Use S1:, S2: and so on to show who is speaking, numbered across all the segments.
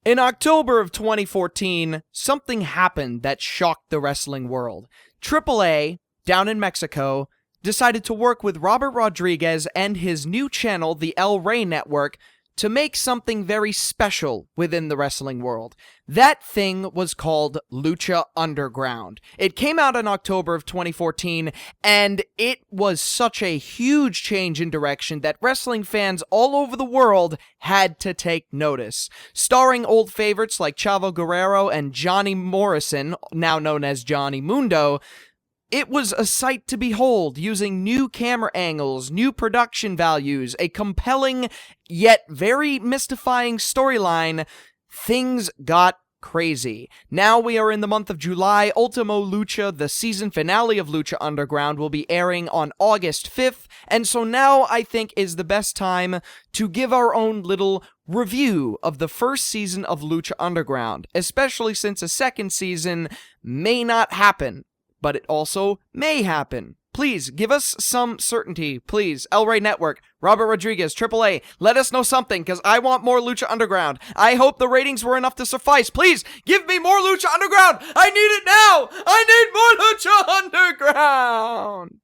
S1: In October of 2014, something happened that shocked the wrestling world. AAA, down in Mexico, decided to work with Robert Rodriguez and his new channel, the El Rey Network, to make something very special within the wrestling world. That thing was called Lucha Underground. It came out in October of 2014, and it was such a huge change in direction that wrestling fans all over the world had to take notice. Starring old favorites like Chavo Guerrero and Johnny Morrison, now known as Johnny Mundo, it was a sight to behold, using new camera angles, new production values, a compelling yet very mystifying storyline. Things got crazy. Now we are in the month of July. Ultimo Lucha, the season finale of Lucha Underground, will be airing on August 5th, and so now I think is the best time to give our own little review of the first season of Lucha Underground, especially since a second season may not happen. But it also may happen. Please, give us some certainty. Please, El Rey Network, Robert Rodriguez, AAA, let us know something, because I want more Lucha Underground. I hope the ratings were enough to suffice. Please, give me more Lucha Underground! I need it now! I need more Lucha Underground!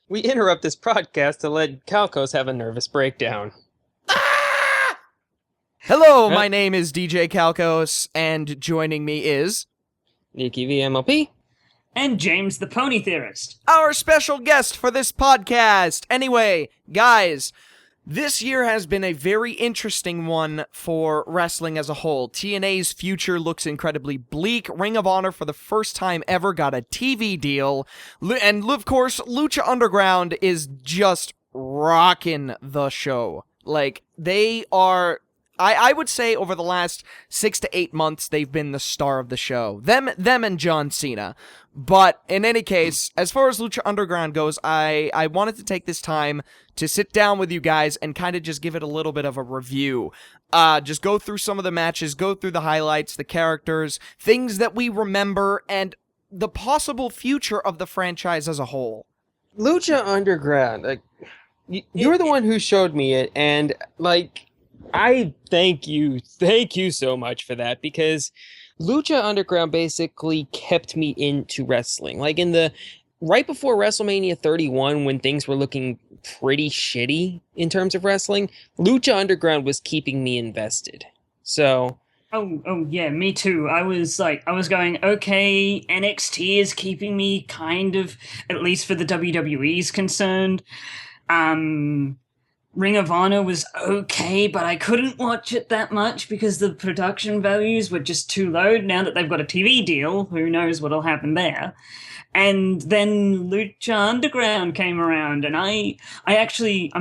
S2: We interrupt this podcast to let Calcos have a nervous breakdown.
S1: Ah! Hello, my name is DJ Calcos, and joining me is...
S2: Nikki VMLP.
S3: And James the Pony Theorist.
S1: Our special guest for this podcast. Anyway, guys, this year has been a very interesting one for wrestling as a whole. TNA's future looks incredibly bleak. Ring of Honor, for the first time ever, got a TV deal. And, of course, Lucha Underground is just rocking the show. Like, they are... I would say over the last 6 to 8 months, they've been the star of the show. Them and John Cena. But in any case, as far as Lucha Underground goes, I wanted to take this time to sit down with you guys and kind of just give it a little bit of a review. Just go through some of the matches, go through the highlights, the characters, things that we remember, and the possible future of the franchise as a whole.
S2: Lucha Underground, like, you're the one who showed me it, and, like... I thank you so much for that, because Lucha Underground basically kept me into wrestling. Like right before WrestleMania 31, when things were looking pretty shitty in terms of wrestling, Lucha Underground was keeping me invested. So...
S3: Oh yeah, me too. I was going, okay, NXT is keeping me kind of, at least for the WWE's concerned. Ring of Honor was okay, but I couldn't watch it that much because the production values were just too low. Now that they've got a TV deal, who knows what'll happen there. And then Lucha Underground came around, and I'm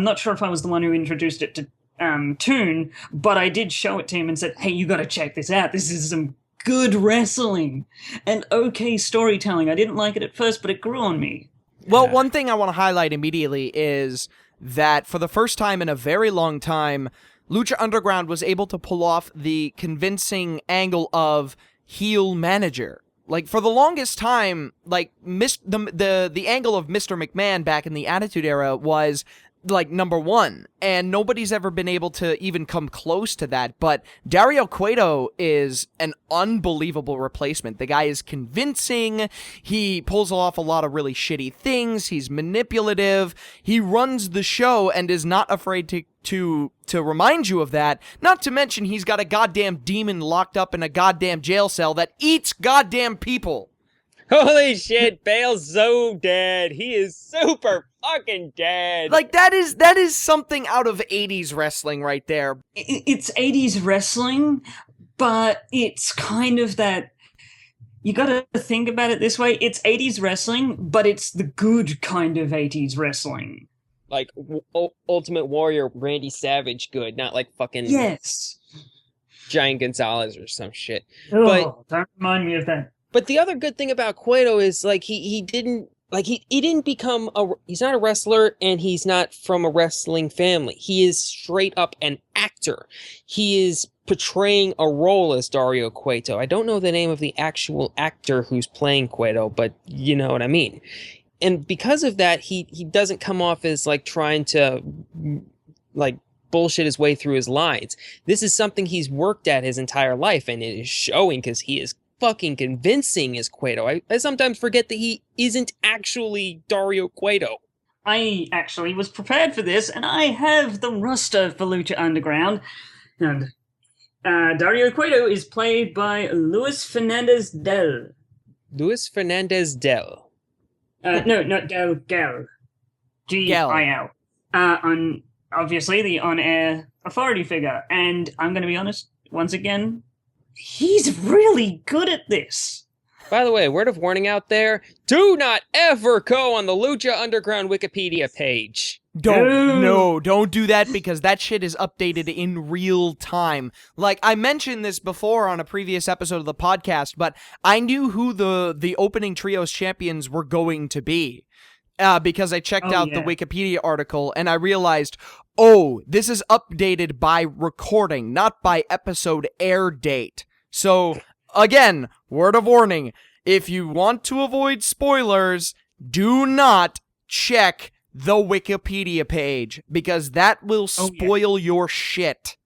S3: not sure if I was the one who introduced it to Toon, but I did show it to him and said, hey, you gotta check this out. This is some good wrestling and okay storytelling. I didn't like it at first, but it grew on me.
S1: Well, one thing I want to highlight immediately is that for the first time in a very long time, Lucha Underground was able to pull off the convincing angle of heel manager. Like, for the longest time, like, the angle of Mr. McMahon back in the Attitude Era was, like, number one, and nobody's ever been able to even come close to that, but Dario Cueto is an unbelievable replacement. The guy is convincing, he pulls off a lot of really shitty things, he's manipulative, he runs the show and is not afraid to remind you of that, not to mention he's got a goddamn demon locked up in a goddamn jail cell that eats goddamn people.
S2: Holy shit, Bale's so dead. He is super fucking dead.
S1: Like, that is something out of 80s wrestling right there.
S3: It's 80s wrestling, but it's kind of that... You gotta think about it this way. It's 80s wrestling, but it's the good kind of 80s wrestling.
S2: Like, Ultimate Warrior Randy Savage good, not like fucking...
S3: Yes.
S2: Giant Gonzalez or some shit.
S3: Oh, don't remind me of that.
S2: But the other good thing about Cueto is, like, he didn't become he's not a wrestler, and he's not from a wrestling family. He is straight up an actor. He is portraying a role as Dario Cueto. I don't know the name of the actual actor who's playing Cueto, but you know what I mean. And because of that, he doesn't come off as, like, trying to, like, bullshit his way through his lines. This is something he's worked at his entire life, and it is showing because he is fucking convincing as Cueto. I sometimes forget that he isn't actually Dario Cueto.
S3: I actually was prepared for this, and I have the roster for Lucha Underground. And Dario Cueto is played by Luis Fernandez Del.
S2: Luis Fernandez Del.
S3: No, not Del, Gel. G-I-L. Obviously, the on-air authority figure. And I'm going to be honest, once again, he's really good at this.
S2: By the way, word of warning out there, do not ever go on the Lucha Underground Wikipedia page.
S1: Don't do that, because that shit is updated in real time. Like, I mentioned this before on a previous episode of the podcast, but I knew who the opening trios champions were going to be. Because I checked out the Wikipedia article, and I realized, this is updated by recording, not by episode air date. So, again, word of warning, if you want to avoid spoilers, do not check the Wikipedia page, because that will spoil your shit.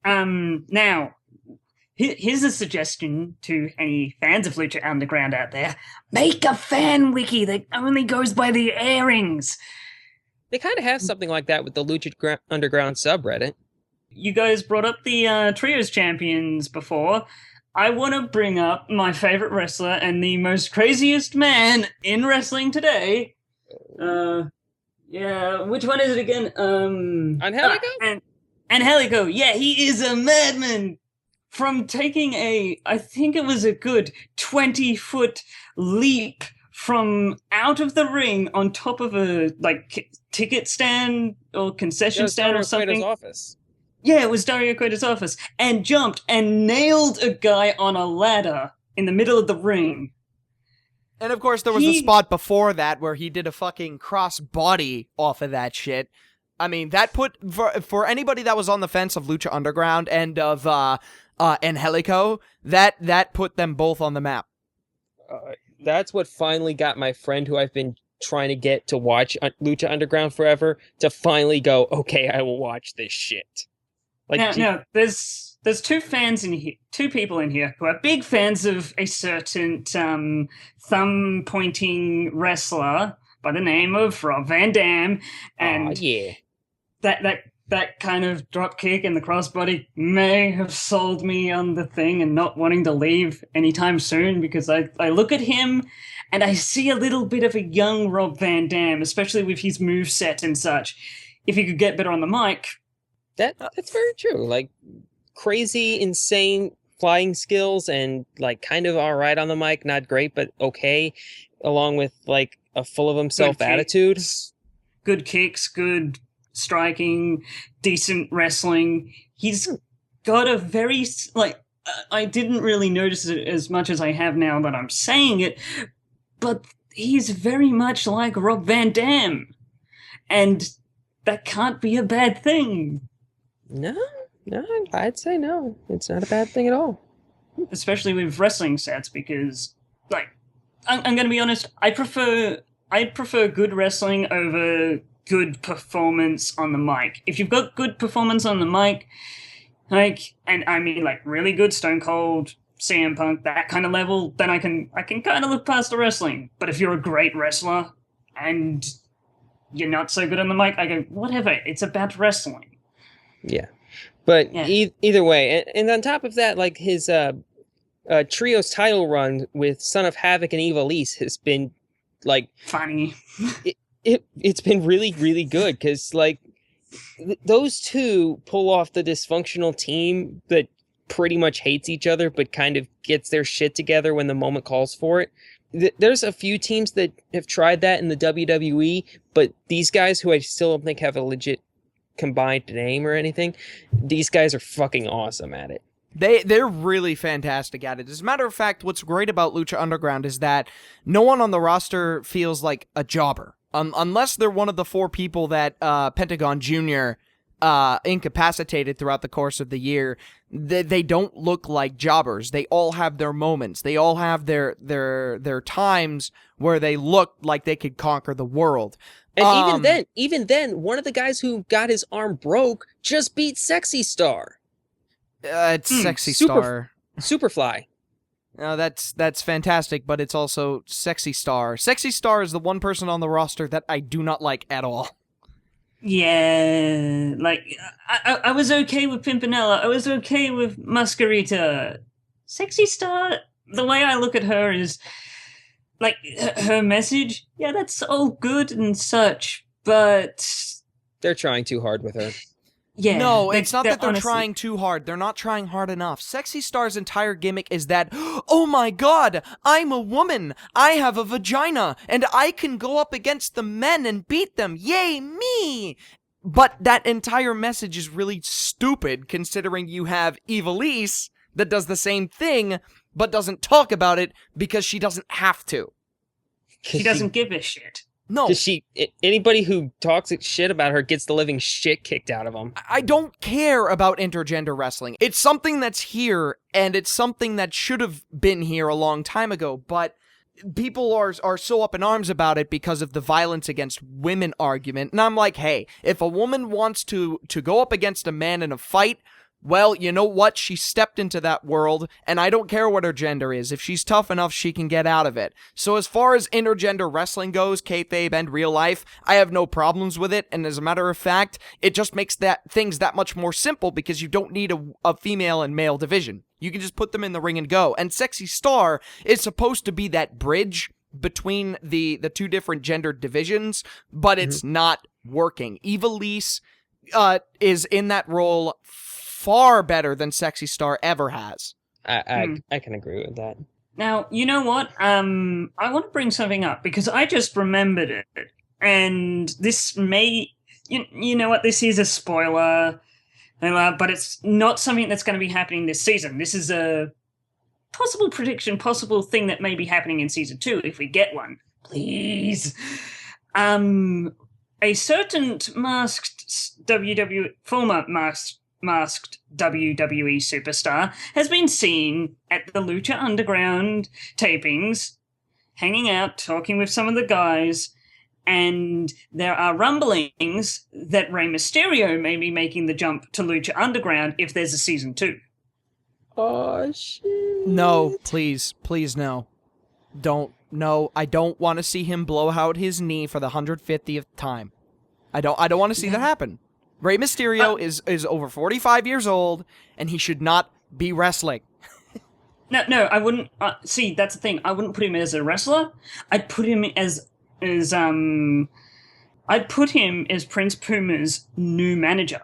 S3: Now, here's a suggestion to any fans of Lucha Underground out there. Make a fan wiki that only goes by the airings.
S2: They kind of have something like that with the Lucha Underground subreddit.
S3: You guys brought up the Trios Champions before. I want to bring up my favorite wrestler and the most craziest man in wrestling today. Which one is it again?
S2: Angelico?
S3: Angelico, yeah, he is a madman. From taking I think it was a good 20-foot leap from out of the ring on top of a, ticket stand or concession stand or something.
S2: Office.
S3: Yeah, it was Dario Cueto's office. And jumped and nailed a guy on a ladder in the middle of the ring.
S1: And of course, there was a spot before that where he did a fucking cross body off of that shit. I mean, that put, for anybody that was on the fence of Lucha Underground and of Angelico, that put them both on the map.
S2: That's what finally got my friend, who I've been trying to get to watch Lucha Underground forever, to finally go, okay, I will watch this shit.
S3: Now, there's two fans in here, two people in here who are big fans of a certain thumb-pointing wrestler by the name of Rob Van Dam, and that kind of drop kick and the crossbody may have sold me on the thing and not wanting to leave anytime soon, because I look at him and I see a little bit of a young Rob Van Dam, especially with his moveset and such. If he could get better on the mic.
S2: That's very true. Like, crazy, insane flying skills and, kind of all right on the mic, not great, but okay, along with, a full of himself attitude.
S3: Good kicks, good striking, decent wrestling. He's got a very, I didn't really notice it as much as I have now that I'm saying it, but he's very much like Rob Van Dam. And that can't be a bad thing.
S2: No, I'd say no. It's not a bad thing at all.
S3: Especially with wrestling sets, because, I'm going to be honest, I prefer good wrestling over good performance on the mic. If you've got good performance on the mic, and I mean, really good Stone Cold, CM Punk, that kind of level, then I can kind of look past the wrestling. But if you're a great wrestler and you're not so good on the mic, I go, whatever, it's about wrestling.
S2: Yeah. But either way, and on top of that, his trios title run with Son of Havoc and Ivelisse has been,
S3: funny.
S2: It's been really, really good, because, those two pull off the dysfunctional team that pretty much hates each other, but kind of gets their shit together when the moment calls for it. There's a few teams that have tried that in the WWE, but these guys, who I still don't think have a legit combined name or anything, these guys are fucking awesome at it.
S1: They're really fantastic at it. As a matter of fact, what's great about Lucha Underground is that no one on the roster feels like a jobber. Unless they're one of the 4 people that Pentagon Jr. Incapacitated throughout the course of the year, they don't look like jobbers. They all have their moments. They all have their times where they look like they could conquer the world.
S2: And even then, one of the guys who got his arm broke just beat Sexy Star.
S1: It's Sexy Star.
S2: Superfly.
S1: No, that's fantastic, but it's also Sexy Star. Sexy Star is the one person on the roster that I do not like at all.
S3: Yeah, like, I was okay with Pimpinella. I was okay with Masquerita. Sexy Star, the way I look at her is, like, her message, yeah, that's all good and such, but...
S2: They're trying too hard with her.
S1: Yeah, no, it's not that they're honestly trying too hard. They're not trying hard enough. Sexy Star's entire gimmick is that, oh my god, I'm a woman, I have a vagina, and I can go up against the men and beat them. Yay, me! But that entire message is really stupid, considering you have Ivelisse that does the same thing, but doesn't talk about it because she doesn't have to.
S3: She doesn't give a shit.
S1: No.
S2: Because anybody who talks shit about her gets the living shit kicked out of them.
S1: I don't care about intergender wrestling. It's something that's here, and it's something that should have been here a long time ago, but people are so up in arms about it because of the violence against women argument. And I'm like, hey, if a woman wants to go up against a man in a fight, well, you know what? She stepped into that world, and I don't care what her gender is. If she's tough enough, she can get out of it. So as far as intergender wrestling goes, kayfabe and real life, I have no problems with it, and as a matter of fact, it just makes things that much more simple because you don't need a female and male division. You can just put them in the ring and go. And Sexy Star is supposed to be that bridge between the two different gendered divisions, but it's not working. Ivelisse is in that role far better than Sexy Star ever has.
S2: I can agree with that.
S3: Now, you know what? I want to bring something up because I just remembered it. And this may... You know what? This is a spoiler. But it's not something that's going to be happening this season. This is a possible prediction, possible thing that may be happening in season 2 if we get one. Please. A certain former masked WWE superstar has been seen at the Lucha Underground tapings, hanging out, talking with some of the guys, and there are rumblings that Rey Mysterio may be making the jump to Lucha Underground if there's a season 2.
S2: Oh, shit.
S1: No, please, no. No, I don't want to see him blow out his knee for the 150th time. I don't want to see that happen. Rey Mysterio is over 45 years old, and he should not be wrestling.
S3: No, I wouldn't. See, that's the thing. I wouldn't put him as a wrestler. I'd put him as Prince Puma's new manager.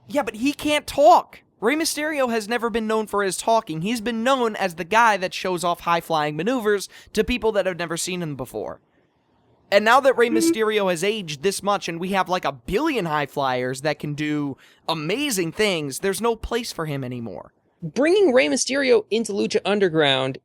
S1: Yeah, but he can't talk. Rey Mysterio has never been known for his talking. He's been known as the guy that shows off high-flying maneuvers to people that have never seen him before. And now that Rey Mysterio has aged this much and we have like 1 billion high flyers that can do amazing things, there's no place for him anymore.
S2: Bringing Rey Mysterio into Lucha Underground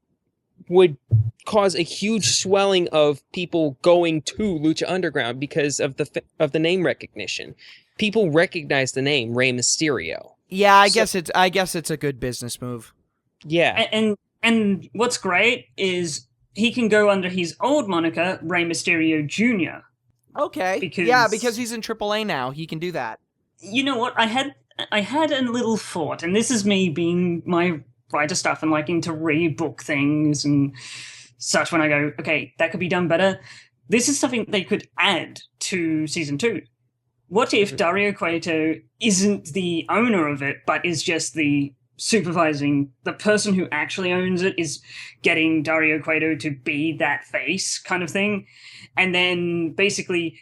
S2: would cause a huge swelling of people going to Lucha Underground because of the name recognition. People recognize the name Rey Mysterio.
S1: Yeah, I guess it's a good business move.
S2: Yeah.
S3: And what's great is he can go under his old moniker, Rey Mysterio Jr.
S1: Okay. Because he's in AAA now. He can do that.
S3: You know what? I had a little thought, and this is me being my writer stuff and liking to rebook things and such when I go, okay, that could be done better. This is something they could add to season 2. What if Dario Cueto isn't the owner of it, but is just the person who actually owns it is getting Dario Cueto to be that face kind of thing. And then basically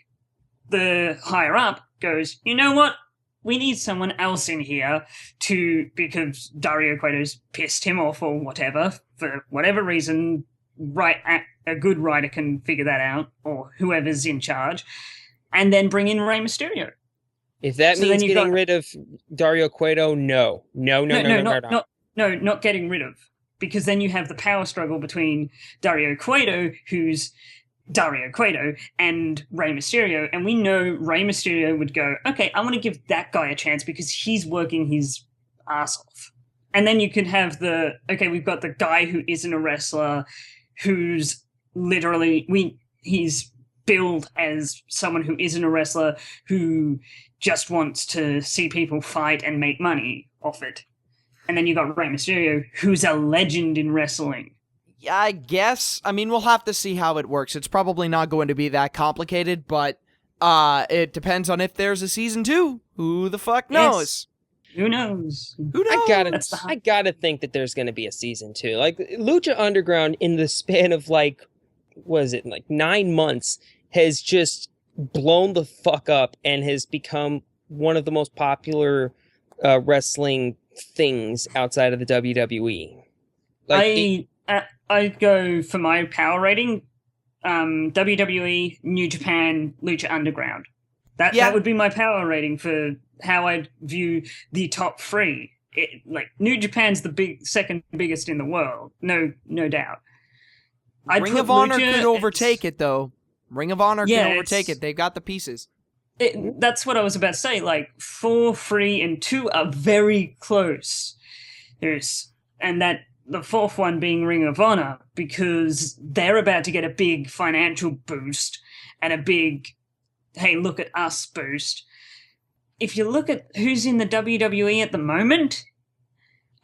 S3: the higher up goes, you know what? We need someone else in here because Dario Cueto's pissed him off or whatever, for whatever reason, a good writer can figure that out, or whoever's in charge, and then bring in Rey Mysterio.
S2: If that means getting rid of Dario Cueto, no,
S3: not getting rid of, because then you have the power struggle between Dario Cueto, who's Dario Cueto, and Rey Mysterio, and we know Rey Mysterio would go, okay, I want to give that guy a chance because he's working his ass off. And then you could have we've got the guy who isn't a wrestler, who's literally, he's build as someone who isn't a wrestler, who just wants to see people fight and make money off it. And then you got Rey Mysterio, who's a legend in wrestling.
S1: Yeah, I guess. I mean, we'll have to see how it works. It's probably not going to be that complicated, but it depends on if there's a season 2. Who the fuck knows?
S3: Yes. Who knows?
S1: Who knows?
S2: I gotta think that there's gonna be a season 2. Like, Lucha Underground, in the span of, like, was it, like 9 months, has just blown the fuck up and has become one of the most popular wrestling things outside of the WWE. Like,
S3: I'd go for my power rating, WWE, New Japan, Lucha Underground. That would be my power rating for how I view the top 3. New Japan's the second biggest in the world, no doubt.
S1: Ring of Honor could overtake it, though. Ring of Honor can overtake it. They've got the pieces.
S3: That's what I was about to say. Like 4, 3, and 2 are very close. And that the 4th one being Ring of Honor, because they're about to get a big financial boost and a big, hey, look at us boost. If you look at who's in the WWE at the moment,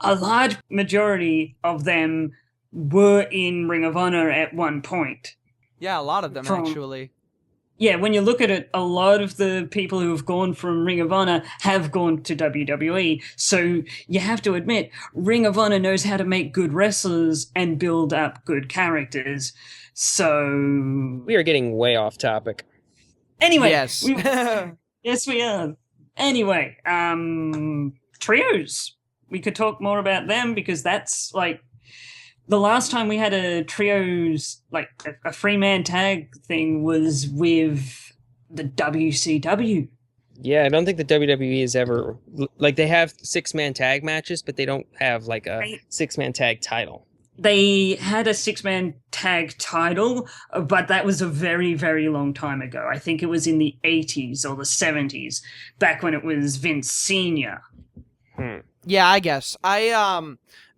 S3: a large majority of them were in Ring of Honor at one point.
S1: Yeah, a lot of them, actually.
S3: Yeah, when you look at it, a lot of the people who have gone from Ring of Honor have gone to WWE. So you have to admit, Ring of Honor knows how to make good wrestlers and build up good characters. So
S2: we are getting way off topic.
S3: Anyway,
S1: yes,
S3: yes, we are. Anyway, trios. We could talk more about them because that's like the last time we had a trios, like a 3-man tag thing, was with the WCW.
S2: Yeah, I don't think the WWE is ever, like, they have 6-man tag matches, but they don't have like a 6-man tag title.
S3: They had a 6-man tag title, but that was a very, very long time ago. I think it was in the 80s or the 70s, back when it was Vince Sr.
S1: Yeah, I guess.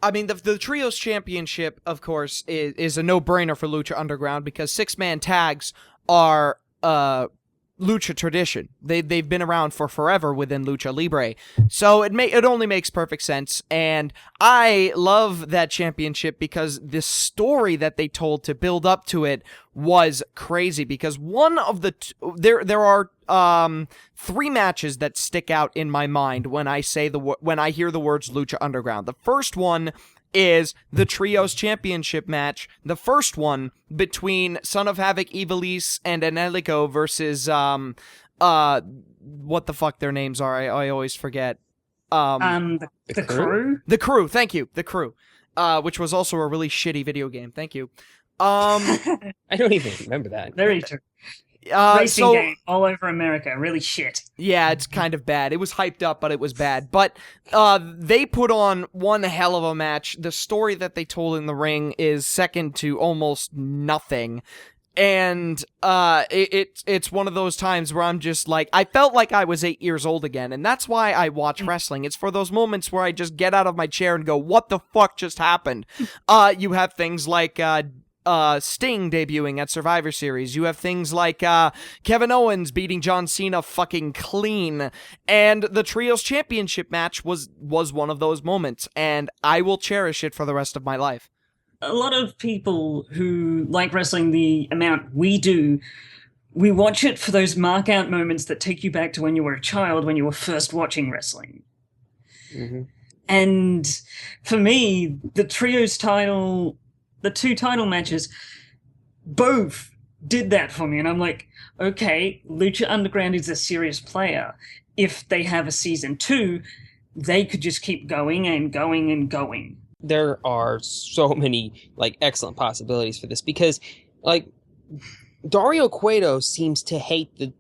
S1: I mean, the Trios Championship, of course, is a no-brainer for Lucha Underground because 6-man tags are Lucha tradition. They've been around for forever within Lucha Libre. So it only makes perfect sense, and I love that championship because the story that they told to build up to it was crazy, because one of the there are 3 matches that stick out in my mind when I hear the words Lucha Underground. The first one is the Trios Championship match, the first one between Son of Havoc, Ivelisse, and Angelico versus what the fuck their names are. I always forget.
S3: The Crew?
S1: The Crew, thank you. The Crew. Which was also a really shitty video game. Thank you.
S2: I don't even remember that.
S3: Very true. Racing game all over America. Really shit.
S1: Yeah, it's kind of bad. It was hyped up, but it was bad. But they put on one hell of a match. The story that they told in the ring is second to almost nothing. And it's one of those times where I'm just like, I felt like I was 8 years old again. And that's why I watch wrestling. It's for those moments where I just get out of my chair and go, what the fuck just happened? You have things like Sting debuting at Survivor Series. You have things like Kevin Owens beating John Cena fucking clean, and the Trios Championship match was one of those moments, and I will cherish it for the rest of my life.
S3: A lot of people who like wrestling the amount we do, we watch it for those mark-out moments that take you back to when you were a child, when you were first watching wrestling.
S2: Mm-hmm.
S3: And for me, the Trios title, the 2 title matches, both did that for me. And I'm like, okay, Lucha Underground is a serious player. If they have a season 2, they could just keep going and going and going.
S2: There are so many, like, excellent possibilities for this because, like, Dario Cueto seems to hate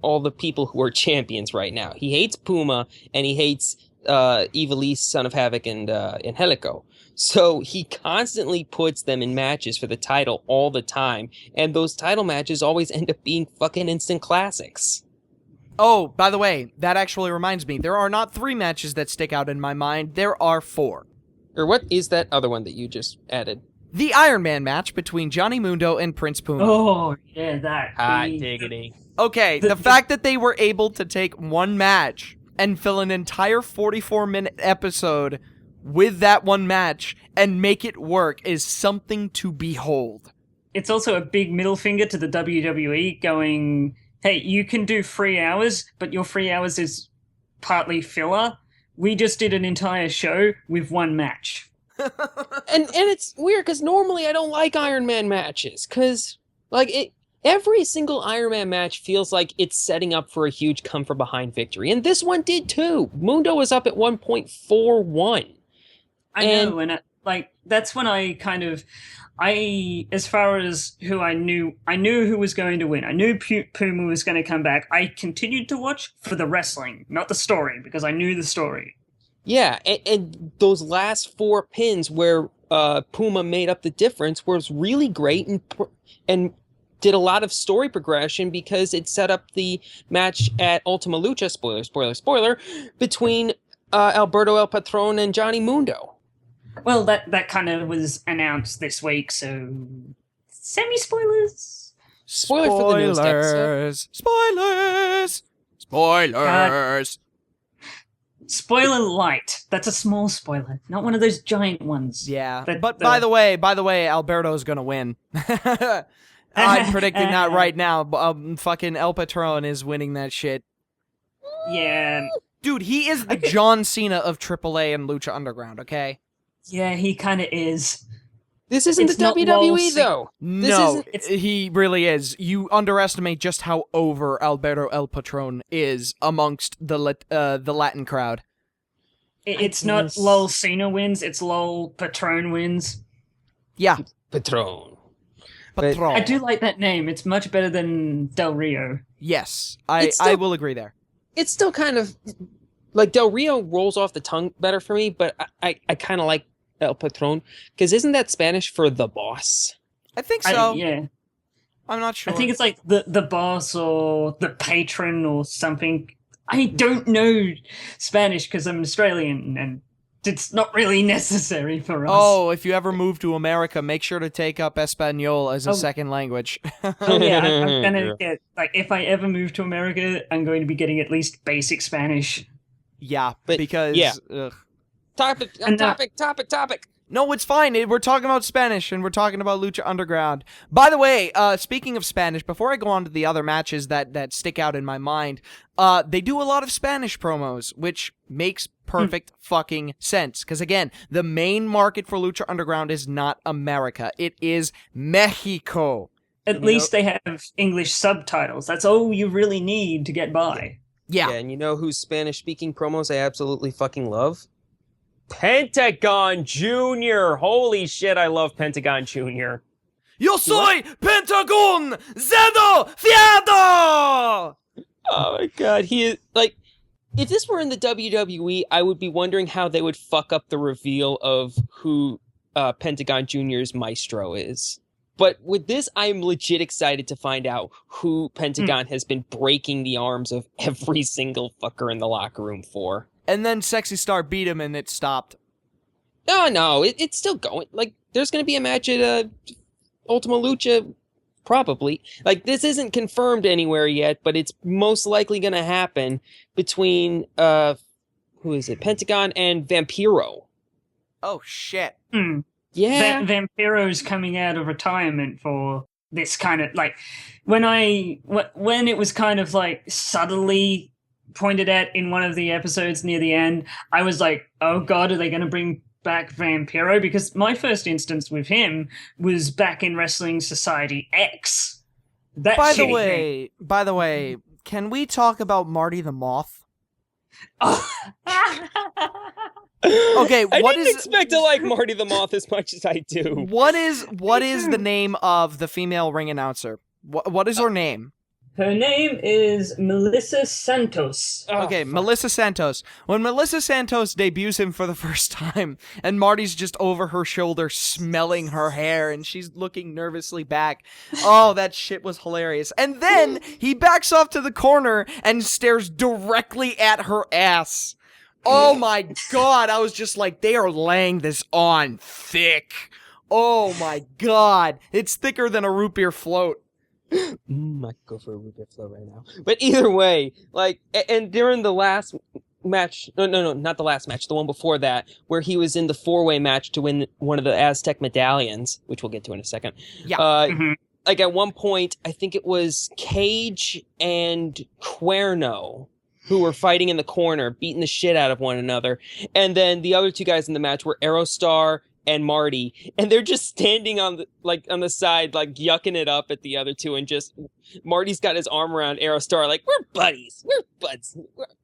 S2: all the people who are champions right now. He hates Puma and he hates Ivelisse, Son of Havoc, and Angelico. So he constantly puts them in matches for the title all the time, and those title matches always end up being fucking instant classics.
S1: Oh, by the way, that actually reminds me, there are not 3 matches that stick out in my mind, there are 4.
S2: Or what is that other one that you just added?
S1: the Iron Man match between Johnny Mundo and Prince Puma.
S3: Oh, yeah, that.
S2: Hot diggity.
S1: Okay, the fact that they were able to take one match and fill an entire 44-minute episode with that one match and make it work is something to behold.
S3: It's also a big middle finger to the WWE going, hey, you can do 3 hours, but your 3 hours is partly filler. We just did an entire show with one match.
S2: And it's weird because normally I don't like Iron Man matches because every single Iron Man match feels like it's setting up for a huge come from behind victory, and this one did too. Mundo was up at 1.41.
S3: I know, and that's when as far as who I knew who was going to win. I knew Puma was going to come back. I continued to watch for the wrestling, not the story, because I knew the story.
S2: Yeah, and those last 4 pins where Puma made up the difference was really great and did a lot of story progression because it set up the match at Ultima Lucha, spoiler, between Alberto El Patron and Johnny Mundo.
S3: Well, that kind of was announced this week, so semi-spoilers.
S2: Spoiler for the newest episode.
S1: Spoilers.
S3: Spoiler light. That's a small spoiler, not one of those giant ones.
S1: Yeah, but by the way, Alberto's gonna win. I'm predicting that right now. Fucking El Patron is winning that shit.
S3: Yeah.
S1: Dude, he is the John Cena of AAA and Lucha Underground, okay?
S3: Yeah, he kind of is.
S2: This isn't the WWE, though.
S1: No, he really is. You underestimate just how over Alberto El Patron is amongst the Latin crowd.
S3: It's not LOL Cena wins, it's LOL Patron wins.
S1: Yeah.
S2: Patron.
S1: Patron.
S3: I do like that name. It's much better than Del Rio.
S1: Yes, I will agree there.
S2: It's still kind of like Del Rio rolls off the tongue better for me, but I kind of like El Patron because isn't that Spanish for the boss?
S1: I think so.
S3: Yeah.
S1: I'm not sure.
S3: I think it's like the boss or the patron or something. I don't know Spanish because I'm Australian and it's not really necessary for us.
S1: Oh, if you ever move to America, make sure to take up Espanol as a second language.
S3: Oh yeah, I'm gonna get, if I ever move to America, I'm going to be getting at least basic Spanish.
S1: Yeah, because... Ugh.
S2: Topic.
S1: No, it's fine. We're talking about Spanish, and we're talking about Lucha Underground. By the way, speaking of Spanish, before I go on to the other matches that stick out in my mind, they do a lot of Spanish promos, which makes perfect fucking sense. Because again, the main market for Lucha Underground is not America. It is Mexico.
S3: At least they have English subtitles. That's all you really need to get by.
S1: Yeah,
S2: and you know whose Spanish-speaking promos I absolutely fucking love? Pentagon Jr. Holy shit, I love Pentagon Jr.
S1: Yo soy Pentagon Zedo Fiado!
S2: Oh my god, he is, if this were in the WWE, I would be wondering how they would fuck up the reveal of who Pentagon Jr.'s maestro is. But with this, I'm legit excited to find out who Pentagon has been breaking the arms of every single fucker in the locker room for.
S1: And then Sexy Star beat him and it stopped.
S2: No, it's still going. There's going to be a match at Ultima Lucha, probably. This isn't confirmed anywhere yet, but it's most likely going to happen between, who is it? Pentagon and Vampiro.
S1: Oh, shit.
S2: Yeah.
S3: Vampiro's coming out of retirement for this kind of, when it was kind of, subtly pointed at in one of the episodes near the end, I was like, oh god, are they going to bring back Vampiro? Because my first instance with him was back in Wrestling Society X.
S1: By the way, can we talk about Marty the Moth?
S3: Oh.
S1: Okay,
S2: I didn't expect to like Marty the Moth as much as I do.
S1: What is the name of the female ring announcer? What is her name?
S3: Her name is Melissa Santos.
S1: Okay, Melissa Santos. When Melissa Santos debuts him for the first time, and Marty's just over her shoulder smelling her hair, and she's looking nervously back. Oh, that shit was hilarious. And then he backs off to the corner and stares directly at her ass. Oh my god, I was just like, they are laying this on thick. Oh my god. It's thicker than a root beer float.
S2: I'd go for a root beer flow right now. But either way, like, and during the last match, no, not the last match, the one before that, where he was in the 4-way match to win one of the Aztec medallions, which we'll get to in a second.
S1: Yeah.
S2: Like at one point, I think it was Cage and Cuerno who were fighting in the corner, beating the shit out of one another. And then the other two guys in the match were Aerostar and Marty, and they're just standing on the side, like yucking it up at the other two, and just Marty's got his arm around Aerostar, like, we're buddies, we're buds,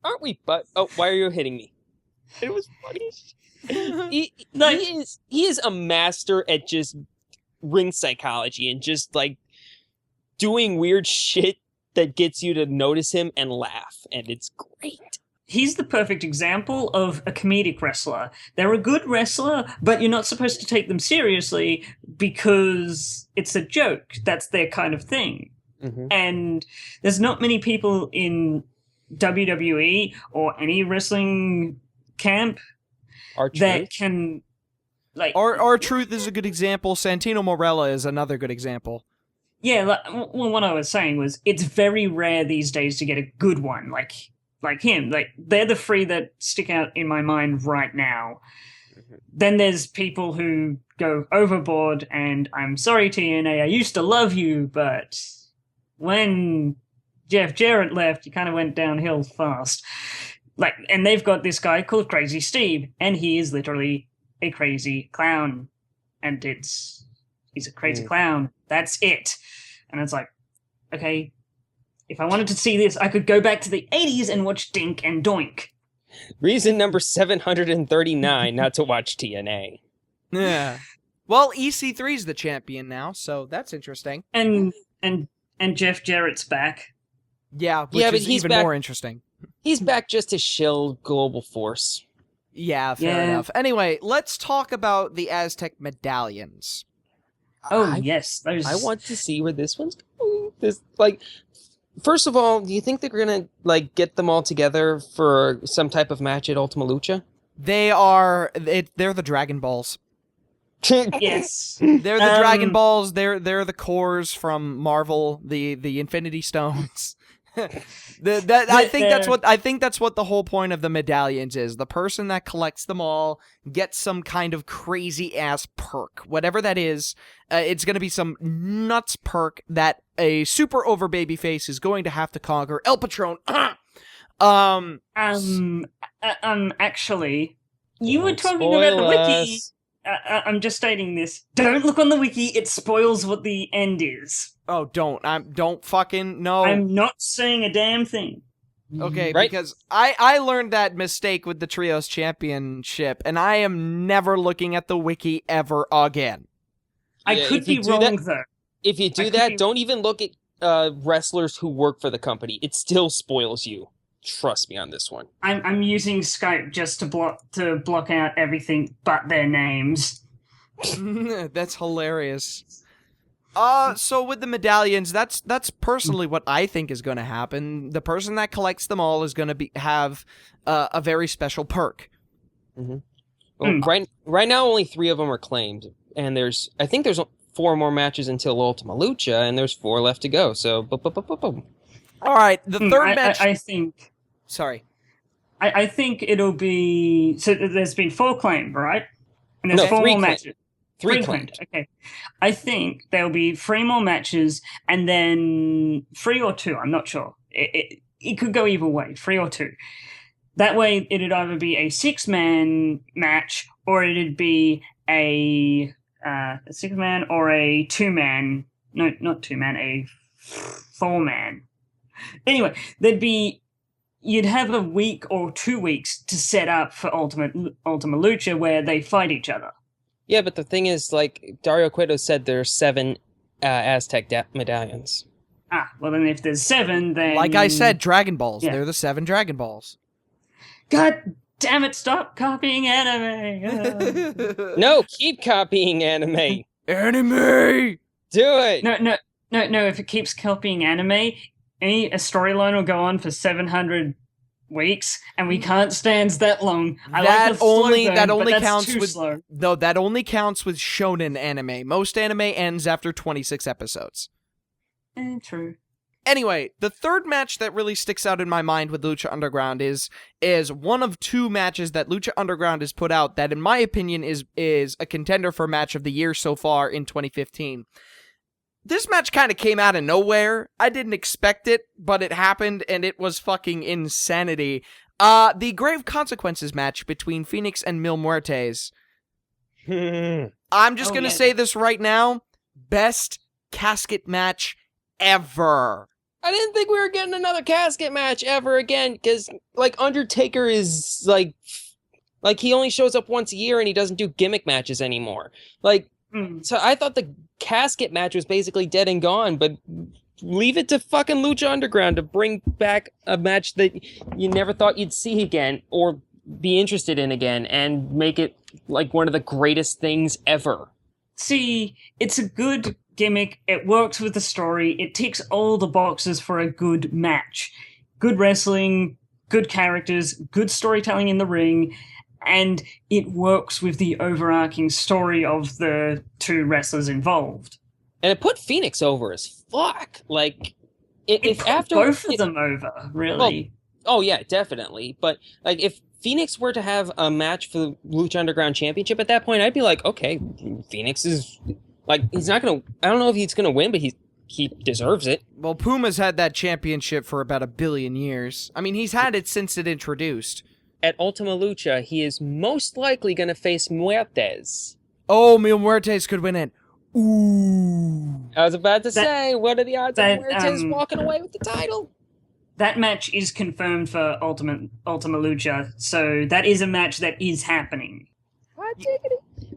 S2: aren't we? But oh, why are you hitting me? It was funny. He is a master at just ring psychology and just like doing weird shit that gets you to notice him and laugh, and it's great.
S3: He's the perfect example of a comedic wrestler. They're a good wrestler, but you're not supposed to take them seriously because it's a joke. That's their kind of thing. Mm-hmm. And there's not many people in WWE or any wrestling camp that can... like.
S1: R-Truth is a good example. Santino Morella is another good example.
S3: Yeah, well, what I was saying was it's very rare these days to get a good one like him. Like, they're the three that stick out in my mind right now. Mm-hmm. Then there's people who go overboard, and I'm sorry, TNA, I used to love you, but when Jeff Jarrett left, you kind of went downhill fast. Like, and they've got this guy called Crazy Steve, and he is literally a crazy clown. And he's a crazy clown. That's it. And it's like, okay, if I wanted to see this, I could go back to the 80s and watch Dink and Doink.
S2: Reason number 739 not to watch TNA.
S1: Yeah. Well, EC3's the champion now, so that's interesting.
S3: And Jeff Jarrett's back.
S1: Yeah, which is even more interesting.
S2: He's back just to shill Global Force.
S1: Yeah, fair enough. Anyway, let's talk about the Aztec medallions.
S3: Oh, yes. Those...
S2: I want to see where this one's going. First of all, do you think they're gonna get them all together for some type of match at Ultima Lucha?
S1: They're the Dragon Balls.
S3: Yes.
S1: They're the Dragon Balls. They're the cores from Marvel, the Infinity Stones. I think that's what the whole point of the medallions is. The person that collects them all gets some kind of crazy ass perk, whatever that is. It's going to be some nuts perk that a super over babyface is going to have to conquer. El Patron.
S3: Actually, you were talking about the wiki. I'm just stating this. Don't look on the wiki. It spoils what the end is.
S1: Oh, don't fucking no.
S3: I'm not saying a damn thing.
S1: Okay, right? Because I learned that mistake with the Trios Championship, and I am never looking at the wiki ever again.
S3: I could be wrong, though.
S2: If you do that, don't even look at wrestlers who work for the company. It still spoils you. Trust me on this one.
S3: I'm using Skype just to block out everything but their names.
S1: That's hilarious. So with the medallions, that's personally what I think is going to happen. The person that collects them all is going to have a very special perk.
S2: Mm-hmm. Well, right now, only 3 of them are claimed, and I think there's 4 more matches until Ultima Lucha, and there's 4 left to go. So, boom.
S1: All right, the third match.
S3: I think.
S1: Sorry.
S3: I think it'll be. So there's been 4 claimed, right? And there's 4 more matches.
S2: 3 claimed.
S3: Okay. I think there'll be 3 more matches, and then 3 or 2. I'm not sure. It could go either way, 3 or 2. That way, it'd either be a 6-man match, or it'd be a 6-man or a 2-man. No, not 2-man. A 4-man. Anyway, you'd have a week or 2 weeks to set up for Ultima Lucha where they fight each other.
S2: Yeah, but the thing is, Dario Cueto said there are 7 Aztec medallions.
S3: Well then if there's 7, then...
S1: Like I said, Dragon Balls. Yeah. They're the 7 Dragon Balls.
S3: God damn it, stop copying anime!
S2: No, keep copying anime!
S1: Anime!
S2: Do it!
S3: No, if it keeps copying anime, a storyline will go on for 700 weeks, and we can't stand that long. I
S1: That
S3: like a slow
S1: only
S3: burn,
S1: that only
S3: but that's
S1: counts
S3: too
S1: with
S3: slow.
S1: no. That only counts with shonen anime. Most anime ends after 26 episodes.
S3: True.
S1: Anyway, the third match that really sticks out in my mind with Lucha Underground is one of two matches that Lucha Underground has put out that, in my opinion, is a contender for match of the year so far in 2015. This match kind of came out of nowhere. I didn't expect it, but it happened, and it was fucking insanity. The Grave Consequences match between Phoenix and Mil Muertes. I'm just gonna say this right now. Best casket match ever.
S2: I didn't think we were getting another casket match ever again, because, like, Undertaker is, like, he only shows up once a year and he doesn't do gimmick matches anymore. Like, so I thought the casket match was basically dead and gone, but leave it to fucking Lucha Underground to bring back a match that you never thought you'd see again or be interested in again and make it like one of the greatest things ever.
S3: See, it's a good gimmick. It works with the story. It ticks all the boxes for a good match. Good wrestling, good characters, good storytelling in the ring, and it works with the overarching story of the two wrestlers involved.
S2: And it put Phoenix over as fuck. Like,
S3: It put both of them over, really.
S2: Well, oh yeah, definitely. But like, if Phoenix were to have a match for the Lucha Underground Championship at that point, I'd be like, okay, Phoenix is like, he's not gonna. I don't know if he's gonna win, but he deserves it.
S1: Well, Puma's had that championship for about 1 billion years. I mean, he's had it since it introduced.
S2: At Ultima Lucha, he is most likely gonna face Muertes.
S1: Oh, Mil Muertes could win it. Ooh.
S2: I was about to say, what are the odds of Muertes walking away with the title?
S3: That match is confirmed for Ultima Lucha, so that is a match that is happening.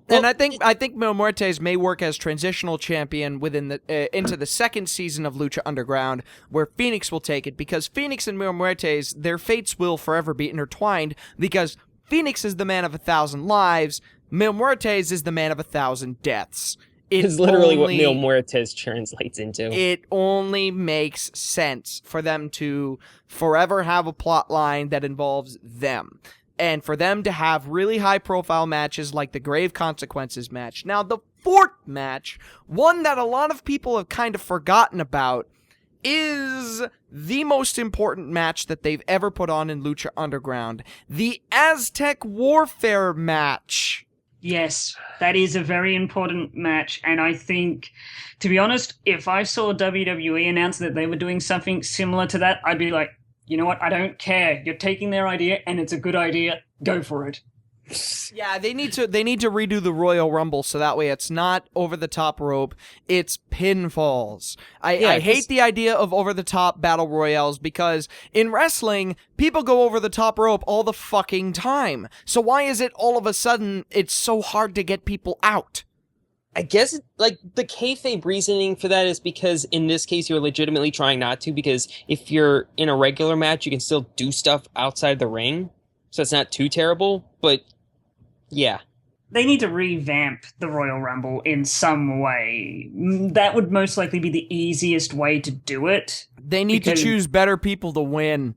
S1: And I think Mil Muertes may work as transitional champion within the into the second season of Lucha Underground, where Phoenix will take it, because Phoenix and Mil Muertes, their fates will forever be intertwined, because Phoenix is the man of 1,000 lives, Mil Muertes is the man of 1,000 deaths.
S2: It's literally what Mil Muertes translates into.
S1: It only makes sense for them to forever have a plot line that involves them. And for them to have really high-profile matches like the Grave Consequences match. Now, the fourth match, one that a lot of people have kind of forgotten about, is the most important match that they've ever put on in Lucha Underground. The Aztec Warfare match.
S3: Yes, that is a very important match, and I think, to be honest, if I saw WWE announce that they were doing something similar to that, I'd be like, you know what, I don't care. You're taking their idea, and it's a good idea. Go for it.
S1: Yeah, they need to redo the Royal Rumble so that way it's not over the top rope, it's pinfalls. I hate the idea of over the top battle royales, because in wrestling, people go over the top rope all the fucking time. So why is it all of a sudden it's so hard to get people out?
S2: I guess, like, the kayfabe reasoning for that is because in this case you're legitimately trying not to, because if you're in a regular match, you can still do stuff outside the ring, so it's not too terrible, but yeah.
S3: They need to revamp the Royal Rumble in some way. That would most likely be the easiest way to do it.
S1: They need to choose better people to win.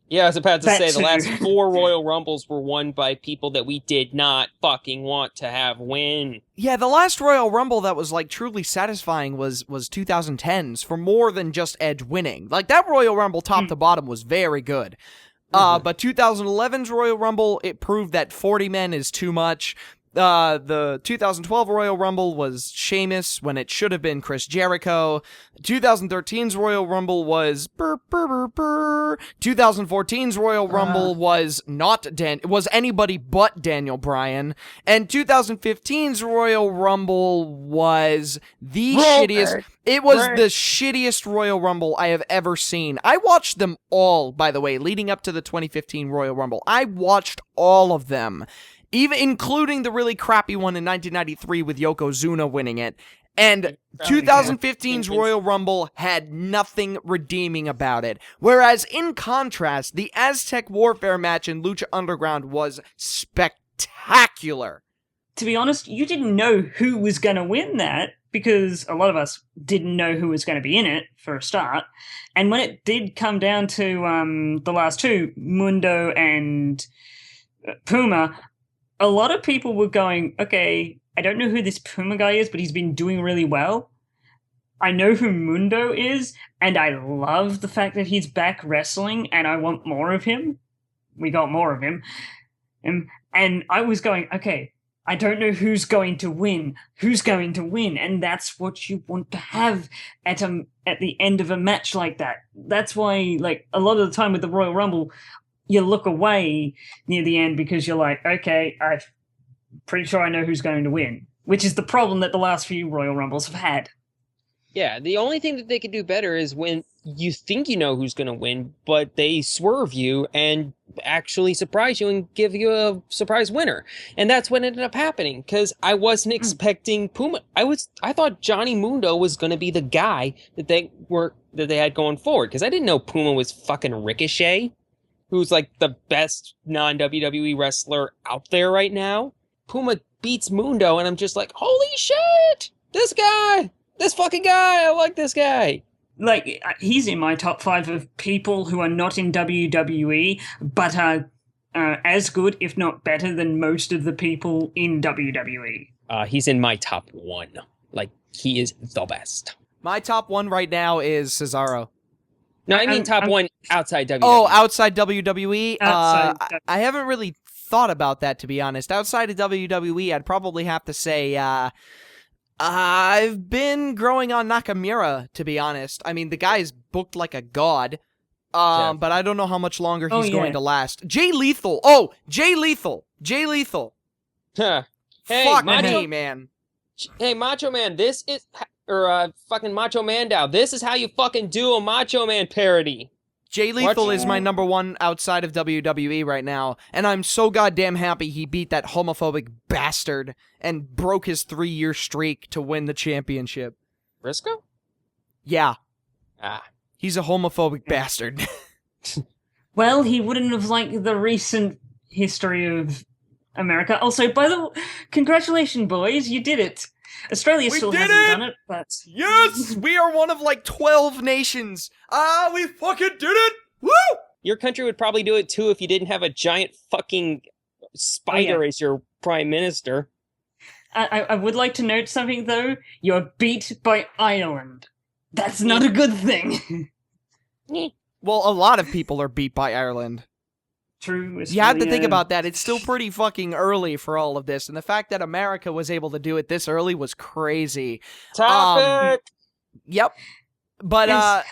S2: Yeah, I was about to say, the last 4 Royal Rumbles were won by people that we did not fucking want to have win.
S1: Yeah, the last Royal Rumble that was, like, truly satisfying was 2010's, for more than just Edge winning. Like, that Royal Rumble top to bottom was very good. But 2011's Royal Rumble, it proved that 40 men is too much. The 2012 Royal Rumble was Sheamus when it should have been Chris Jericho. 2013's Royal Rumble was 2014's Royal Rumble was was anybody but Daniel Bryan. And 2015's Royal Rumble was the shittiest. It was the shittiest Royal Rumble I have ever seen. I watched them all, by the way, leading up to the 2015 Royal Rumble. I watched all of them. Even including the really crappy one in 1993 with Yokozuna winning it. And 2015's Royal Rumble had nothing redeeming about it. Whereas, in contrast, the Aztec Warfare match in Lucha Underground was spectacular.
S3: to be honest, you didn't know who was going to win that because a lot of us didn't know who was going to be in it for a start. And when it did come down to the last two, Mundo and Puma, a lot of people were going, okay, I don't know who this Puma guy is, but he's been doing really well. I know who Mundo is, and I love the fact that he's back wrestling, and I want more of him. We got more of him. And I was going, okay, I don't know who's going to win. Who's going to win? And that's what you want to have at the end of a match like that. That's why, like, a lot of the time with the Royal Rumble, you look away near the end because you're like, okay, I'm pretty sure I know who's going to win, which is the problem that the last few Royal Rumbles have had.
S2: Yeah, the only thing that they could do better is when you think you know who's going to win, but they swerve you and actually surprise you and give you a surprise winner. And that's what ended up happening, because I wasn't expecting Puma. I thought Johnny Mundo was going to be the guy that they had going forward, because I didn't know Puma was fucking Ricochet, who's like the best non-WWE wrestler out there right now. Puma beats Mundo, and I'm just like, holy shit! This fucking guy! I like this guy!
S3: Like, he's in my top 5 of people who are not in WWE, but are as good, if not better, than most of the people in WWE.
S2: He's in my top 1. Like, he is the best.
S1: My top 1 right now is Cesaro.
S2: No, I mean top 1 outside WWE.
S1: Oh, outside WWE?
S3: Outside
S1: I haven't really thought about that, to be honest. Outside of WWE, I'd probably have to say, I've been growing on Nakamura, to be honest. I mean, the guy's booked like a god, but I don't know how much longer he's going to last. Jay Lethal! Oh, Jay Lethal! Jay Lethal!
S2: Huh. Hey,
S1: Fuck
S2: Macho,
S1: me, man.
S2: Hey, Macho Man, this is... Or, fucking Macho Mandow, this is how you fucking do a Macho Man parody.
S1: Jay Lethal is my number 1 outside of WWE right now, and I'm so goddamn happy he beat that homophobic bastard and broke his 3-year streak to win the championship.
S2: Briscoe?
S1: Yeah.
S2: Ah.
S1: He's a homophobic bastard.
S3: Well, he wouldn't have liked the recent history of America. Also, by the way, congratulations, boys, you did it. Australia still hasn't done it, but...
S1: Yes! We are one of like 12 nations! We fucking did it! Woo!
S2: Your country would probably do it too if you didn't have a giant fucking spider as your prime minister.
S3: I would like to note something, though. You're beat by Ireland. That's not a good thing.
S1: Well, a lot of people are beat by Ireland.
S3: True.
S1: You have to think about that. It's still pretty fucking early for all of this, and the fact that America was able to do it this early was crazy.
S2: Topic!
S1: Yep. But,